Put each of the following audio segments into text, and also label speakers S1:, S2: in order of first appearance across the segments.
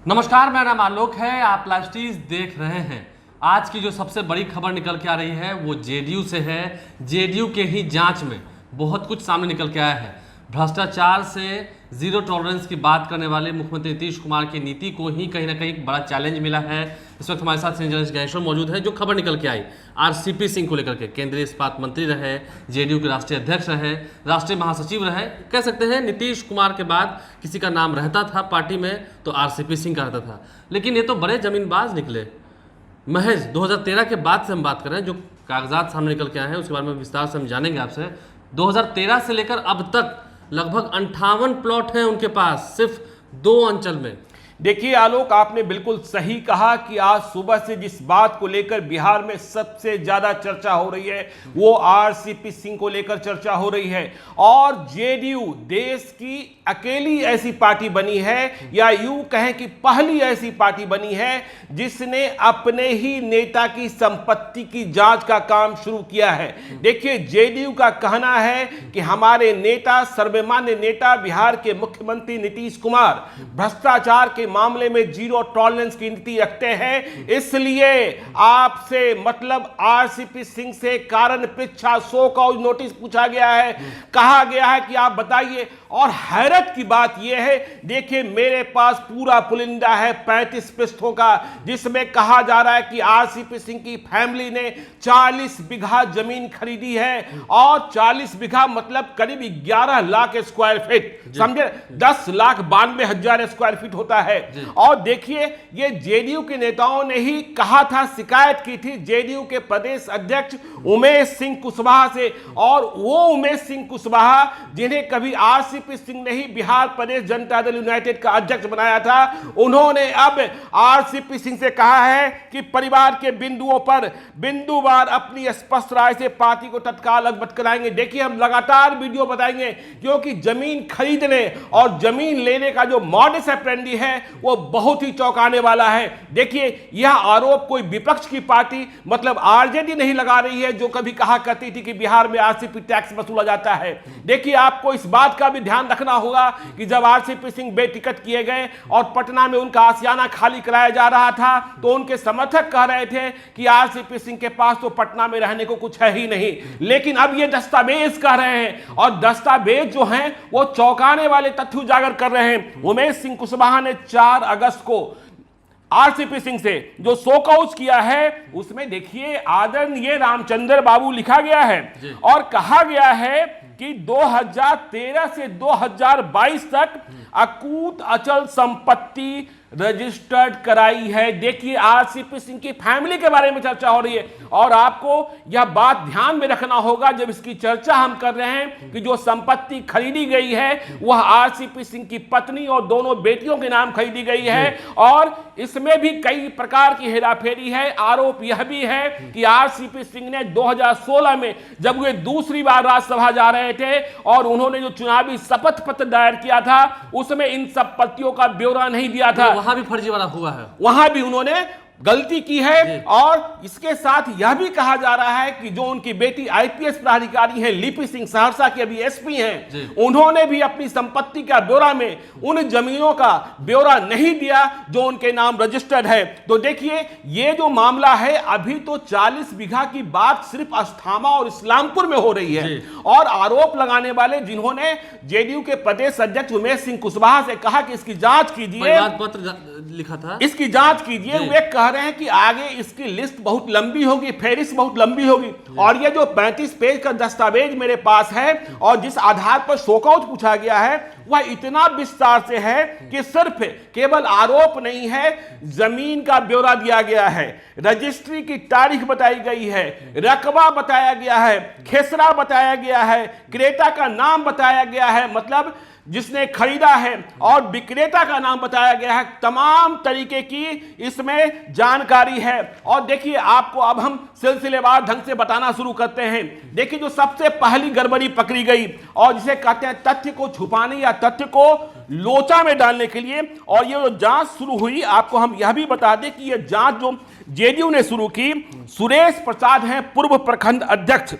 S1: नमस्कार, मेरा नाम आलोक है। आप लाइव देख रहे हैं। आज की जो सबसे बड़ी खबर निकल के आ रही है वो जेडीयू से है। जेडीयू के ही जांच में बहुत कुछ सामने निकल के आया है। भ्रष्टाचार से जीरो टॉलरेंस की बात करने वाले मुख्यमंत्री नीतीश कुमार की नीति को ही कहीं ना कहीं बड़ा चैलेंज मिला है। इस वक्त हमारे साथ जर्नलिस्ट गणेश्वर मौजूद है। जो खबर निकल के आई आरसीपी सिंह को लेकर के, केंद्रीय इस्पात मंत्री रहे, जेडीयू के राष्ट्रीय अध्यक्ष रहे, राष्ट्रीय महासचिव रहे, कह सकते हैं नीतीश कुमार के बाद किसी का नाम रहता था पार्टी में तो आरसीपी सिंह का रहता था। लेकिन ये तो बड़े जमीनबाज निकले। महज 2013 के बाद से हम बात कर रहे हैं। जो कागजात सामने निकल के आए हैं उसके बारे में विस्तार से हम जानेंगे आपसे। 2013 से लेकर अब तक लगभग 58 प्लॉट हैं उनके पास, सिर्फ 2 अंचल में।
S2: देखिए आलोक, आपने बिल्कुल सही कहा कि आज सुबह से जिस बात को लेकर बिहार में सबसे ज्यादा चर्चा हो रही है वो आरसीपी सिंह को लेकर चर्चा हो रही है। और जेडीयू देश की अकेली ऐसी पार्टी बनी है, या यूं कहें कि पहली ऐसी पार्टी बनी है जिसने अपने ही नेता की संपत्ति की जांच का काम शुरू किया है। देखिए, जेडीयू का कहना है कि हमारे नेता, सर्वमान्य नेता बिहार के मुख्यमंत्री नीतीश कुमार भ्रष्टाचार के मामले में जीरो टॉलरेंस की नीति रखते हैं, इसलिए आपसे मतलब आरसीपी सिंह से कारण पृच्छा, सो कॉज नोटिस पूछा गया है। कहा गया है कि आप बताइए। और हैरत की बात यह है, देखिए मेरे पास पूरा पुलिंदा है 35 पृष्ठों का, जिसमें कहा जा रहा है कि आरसीपी सिंह की फैमिली ने 40 बीघा जमीन खरीदी है। और 40 बीघा मतलब करीब 11 लाख स्क्वायर फीट, समझे, 10,92,000 स्क्वायर फीट होता है। और देखिए, ये जेडीयू के नेताओं ने ही कहा था, शिकायत की थी जेडीयू के प्रदेश अध्यक्ष उमेश सिंह कुशवाहा से। और वो उमेश सिंह कुशवाहा जिन्हें कभी आरसीपी सिंह ने ही बिहार प्रदेश जनता दल यूनाइटेड का अध्यक्ष बनाया था, उन्होंने अब आरसीपी सिंह से कहा है कि परिवार के बिंदुओं पर बिंदुवार अपनी स्पष्ट राय से पार्टी को तत्काल अवगत कराएंगे। देखिए, हम लगातार वीडियो बताएंगे, क्योंकि जमीन खरीदने और जमीन लेने का जो मॉडस ऑपरेंडी है वो बहुत ही चौंकाने वाला है। देखिए, यह आरोप कोई विपक्ष की पार्टी मतलब आरजेडी नहीं लगा रही है, जो कभी कहा करती थी कि बिहार में आरसीपी टैक्स वसूला जाता है। देखिए, आपको इस बात का भी ध्यान रखना होगा कि जब आरसीपी सिंह बेटिकट किए गए और पटना में उनका आशियाना खाली कराया जा रहा था, तो उनके समर्थक कह रहे थे कि आरसीपी सिंह के पास तो पटना में रहने को कुछ है ही नहीं। लेकिन अब ये दस्तावेज कह रहे हैं, और दस्तावेज जो हैं वो चौंकाने वाले तथ्य उजागर कर रहे हैं। उमेश सिंह कुशवाहा ने 4 अगस्त को आरसीपी सिंह से जो शोकआउट किया है, उसमें देखिए आदरणीय रामचंद्र बाबू लिखा गया है। और कहा गया है कि 2013 से 2022 तक अकूत अचल संपत्ति रजिस्टर्ड कराई है। देखिए, आरसीपी सिंह की फैमिली के बारे में चर्चा हो रही है। और आपको यह बात ध्यान में रखना होगा जब इसकी चर्चा हम कर रहे हैं कि जो संपत्ति खरीदी गई है वह आरसीपी सिंह की पत्नी और दोनों बेटियों के नाम खरीदी गई है। और इसमें भी कई प्रकार की हेराफेरी है। आरोप यह भी है कि आरसीपी सिंह ने 2016 में जब वे दूसरी बार राज्यसभा जा रहे थे और उन्होंने जो चुनावी शपथ पत्र दायर किया था, उसमें इन संपत्तियों का ब्यौरा नहीं दिया था।
S1: वहां भी फर्जीवाड़ा हुआ है,
S2: वहां भी उन्होंने गलती की है। और इसके साथ यह भी कहा जा रहा है कि जो उनकी बेटी आईपीएस प्राधिकारी हैं, लिपि सिंह, सहरसा के अभी एसपी हैं, उन्होंने भी अपनी संपत्ति का ब्यौरा में उन जमीनों का ब्यौरा नहीं दिया जो उनके नाम रजिस्टर्ड है। तो देखिए, ये जो मामला है, अभी तो 40 बीघा की बात सिर्फ अस्थामा और इस्लामपुर में हो रही है। और आरोप लगाने वाले जिन्होंने जेडीयू के प्रदेश अध्यक्ष उमेश सिंह कुशवाहा से कहा कि इसकी जांच कीजिए,
S1: पत्र लिखा था,
S2: इसकी जांच कीजिए, वे कह रहे हैं कि आगे इसकी लिस्ट बहुत लंबी होगी, फेरिस्त बहुत लंबी होगी। और ये जो 35 पेज का दस्तावेज मेरे पास है और जिस आधार पर शोकआउट पूछा गया है, वह इतना विस्तार से है कि सिर्फ केवल आरोप नहीं है, जमीन का ब्यौरा दिया गया है, रजिस्ट्री की तारीख बताई गई है, रकबा बताया गया है, खेसरा बताया गया है, क्रेता का नाम बताया गया है, मतलब जिसने खरीदा है, और विक्रेता का नाम बताया गया है। तमाम तरीके की इसमें जानकारी है। और देखिए, आपको अब हम सिलसिलेवार ढंग से बताना शुरू करते हैं। देखिए, जो सबसे पहली गड़बड़ी पकड़ी गई और जिसे कहते हैं तथ्य को छुपाने या तथ्य को लोचा में डालने के लिए, और ये जो जांच शुरू हुई, आपको हम यह भी बता दें कि यह जांच जो जेडीयू ने शुरू की, सुरेश प्रसाद हैं पूर्व प्रखंड अध्यक्ष,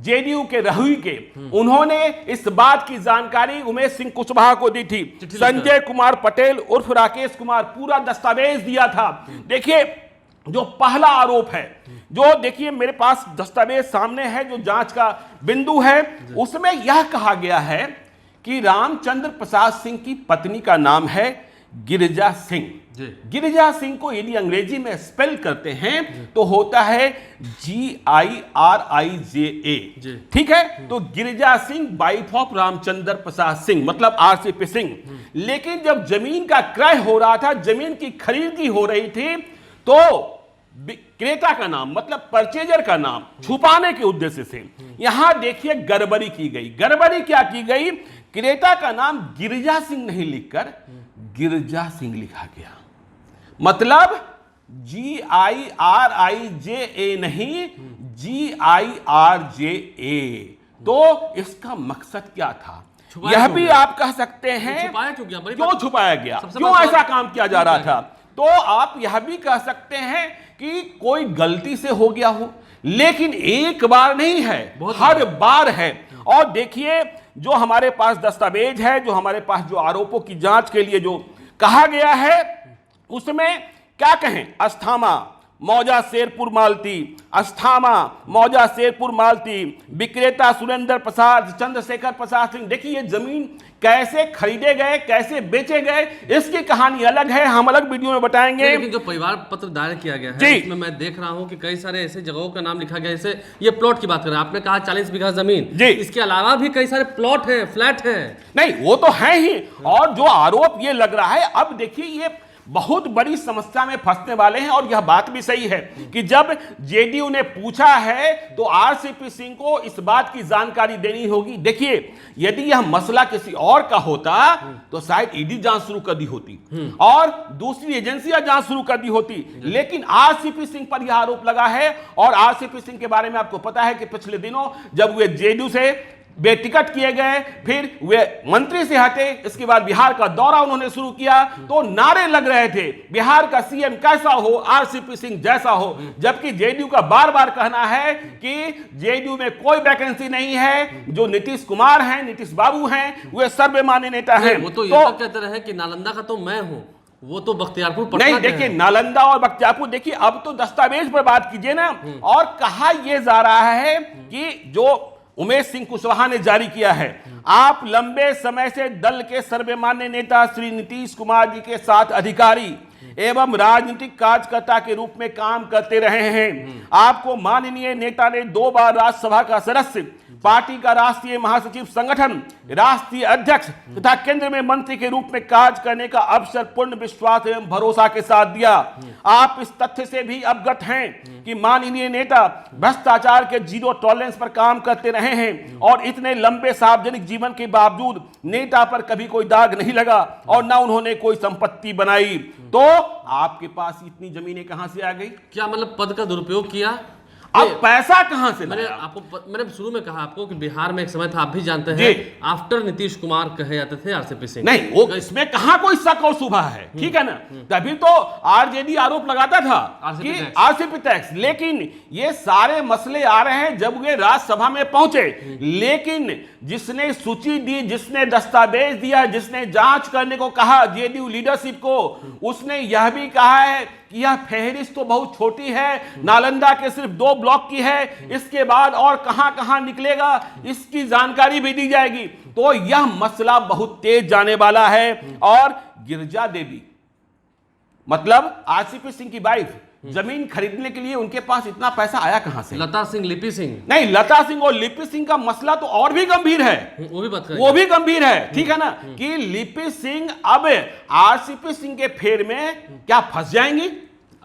S2: जेडीयू के रहुई के, उन्होंने इस बात की जानकारी उमेश सिंह कुशवाहा को दी थी। संजय कुमार पटेल उर्फ राकेश कुमार पूरा दस्तावेज दिया था। देखिए जो पहला आरोप है, जो देखिए मेरे पास दस्तावेज सामने है, जो जांच का बिंदु है, उसमें यह कहा गया है कि रामचंद्र प्रसाद सिंह की पत्नी का नाम है गिरिजा सिंह। गिरिजा सिंह को यदि अंग्रेजी में स्पेल करते हैं तो होता है GIRIJA। ठीक है, तो गिरिजा सिंह वाइफ ऑफ रामचंद्र प्रसाद सिंह, मतलब RCP सिंह। लेकिन जब जमीन का क्रय हो रहा था, जमीन की खरीदी हो रही थी, तो क्रेता का नाम मतलब परचेजर का नाम छुपाने के उद्देश्य से यहां देखिए गड़बड़ी की गई। गड़बड़ी क्या की गई? क्रेता का नाम गिरिजा सिंह नहीं लिखकर गिरजा सिंह लिखा गया। मतलब GIRIJA नहीं, GIRJA। तो इसका मकसद क्या था? यह भी आप कह सकते हैं क्यों छुपाया गया, क्यों ऐसा काम किया जा रहा था। तो आप यह भी कह सकते हैं कि कोई गलती से हो गया हो, लेकिन एक बार नहीं है, हर बार है। और देखिए जो हमारे पास दस्तावेज है, जो हमारे पास जो आरोपों की जांच के लिए जो कहा गया है, उसमें क्या कहें? अस्थामा, मौजा शेरपुर मालती, अस्थामा, मौजा शेरपुर मालती, विक्रेता सुरेंद्र प्रसाद, चंद्रशेखर प्रसाद सिंह। देखिए ये जमीन कैसे खरीदे गए, कैसे बेचे गए, इसकी कहानी अलग है, हम अलग वीडियो में बताएंगे।
S1: लेकिन जो परिवार पत्र दायर किया गया है, इसमें मैं देख रहा हूं कि कई सारे ऐसे जगहों का नाम लिखा गया है। जैसे ये प्लॉट की बात करें, आपने कहा 40 बीघा जमीन, इसके अलावा भी कई सारे प्लॉट हैं, फ्लैट हैं।
S2: नहीं, वो तो है ही। और जो आरोप ये लग रहा है, अब देखिए ये बहुत बड़ी समस्या में फंसने वाले हैं। और यह बात भी सही है कि जब जेडीयू ने पूछा है तो RCP सिंह को इस बात की जानकारी देनी होगी। देखिए यदि यह मसला किसी और का होता तो शायद ईडी जांच शुरू कर दी होती और दूसरी एजेंसियां जांच शुरू कर दी होती, लेकिन RCP सिंह पर यह आरोप लगा है। और RCP सिंह के बारे में आपको पता है कि पिछले दिनों जब वे जेडीयू से बेटिकट किए गए, फिर वे मंत्री से हटे, इसके बाद बिहार का दौरा उन्होंने शुरू किया, तो नारे लग रहे थे बिहार का सीएम कैसा हो, RCP सिंह जैसा हो। जबकि जेडीयू का बार बार कहना है कि जेडीयू में कोई वैकेंसी नहीं है, जो नीतीश कुमार हैं, नीतीश बाबू हैं, वे सर्वमान्य नेता हैं।
S1: वो तो ये कहते रहे कि नालंदा का तो मैं हूं, वो तो बख्तियारपुर
S2: नहीं। देखिए नालंदा और बख्तियारपुर, देखिए अब तो दस्तावेज पर बात कीजिए ना। और कहा यह जा रहा है कि जो उमेश सिंह कुशवाहा ने जारी किया है, आप लंबे समय से दल के सर्वमान्य नेता श्री नीतीश कुमार जी के साथ अधिकारी एवं राजनीतिक कार्यकर्ता के रूप में काम करते रहे हैं। आपको माननीय नेता ने 2 बार राज्यसभा का सदस्य, पार्टी का राष्ट्रीय महासचिव, संगठन राष्ट्रीय अध्यक्ष तथा केंद्र में मंत्री के रूप में कार्य करने का अवसर पूर्ण विश्वास एवं भरोसा के साथ दिया। आप इस तथ्य से भी अवगत हैं कि माननीय नेता भ्रष्टाचार के जीरो टॉलरेंस पर काम करते रहे हैं और इतने लंबे सार्वजनिक जीवन के बावजूद नेता पर कभी कोई दाग नहीं लगा और ना उन्होंने कोई संपत्ति बनाई। तो आपके पास इतनी जमीनें कहां से आ गई?
S1: क्या मतलब पद का दुरुपयोग किया?
S2: अब पैसा कहां से?
S1: मैंने शुरू में कहा आपको कि बिहार में एक समय था, आप भी जानते हैं, आफ्टर नीतीश कुमार कहे जाते थे RCP सिंह।
S2: नहीं, वो इसमें कहां कोई शक और शुबा है, ठीक है ना। तभी तो RJD आरोप लगाता था कि RCP टैक्स। लेकिन ये सारे मसले आ रहे हैं जब वे राज्यसभा में पहुंचे। लेकिन जिसने सूची दी, जिसने दस्तावेज दिया, जिसने जांच करने को कहा जेडीयू लीडरशिप को, उसने यह भी कहा है कि यह फहरिस्त तो बहुत छोटी है, नालंदा के सिर्फ 2 ब्लॉक की है, इसके बाद और कहां कहां निकलेगा इसकी जानकारी भी दी जाएगी। तो यह मसला बहुत तेज जाने वाला है। और गिरजा देवी मतलब RCP सिंह की वाइफ, जमीन खरीदने के लिए उनके पास इतना पैसा आया कहां से?
S1: लता सिंह, लिपि सिंह।
S2: नहीं, लता सिंह और लिपि सिंह का मसला तो और भी गंभीर है, वो भी गंभीर है, ठीक है ना। कि लिपि सिंह अब RCP सिंह के फेर में क्या फंस जाएंगी?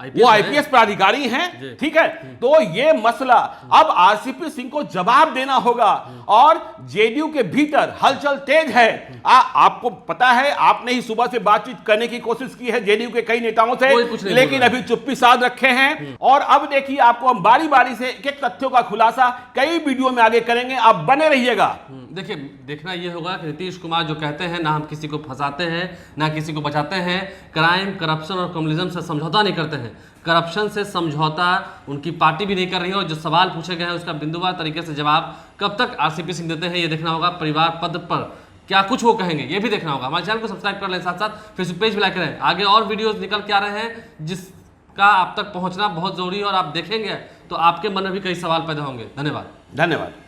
S2: वो आईपीएस प्राधिकारी हैं, ठीक है। तो ये मसला अब RCP सिंह को जवाब देना होगा। और जेडीयू के भीतर हलचल तेज है। आपको पता है, आपने ही सुबह से बातचीत करने की कोशिश की है जेडीयू के कई नेताओं से, लेकिन अभी चुप्पी साध रखे हैं। और अब देखिए आपको हम बारी बारी से एक तथ्यों का खुलासा कई वीडियो में आगे करेंगे, आप बने रहिएगा।
S1: देखिए देखना यह होगा कि नीतीश कुमार जो कहते हैं, ना हम किसी को फंसाते हैं ना किसी को बचाते हैं, क्राइम, करप्शन और कम्युनिज्म से समझौता नहीं करते हैं। हैं। करप्शन से समझौता उनकी पार्टी भी नहीं कर रही है, और जो सवाल पूछे गए हैं उसका बिंदुवार तरीके से जवाब कब तक आरसीपी सिंह देते हैं ये देखना होगा। परिवार पद पर क्या कुछ वो कहेंगे ये भी देखना होगा। हमारे चैनल को सब्सक्राइब कर लें, साथ साथ फेसबुक पेज भी लाइक करें। आगे और वीडियोस निकल के आ रहे हैं जिसका आप तक पहुंचना बहुत जरूरी है, और आप देखेंगे तो आपके मन में भी कई सवाल पैदा होंगे। धन्यवाद।
S2: धन्यवाद।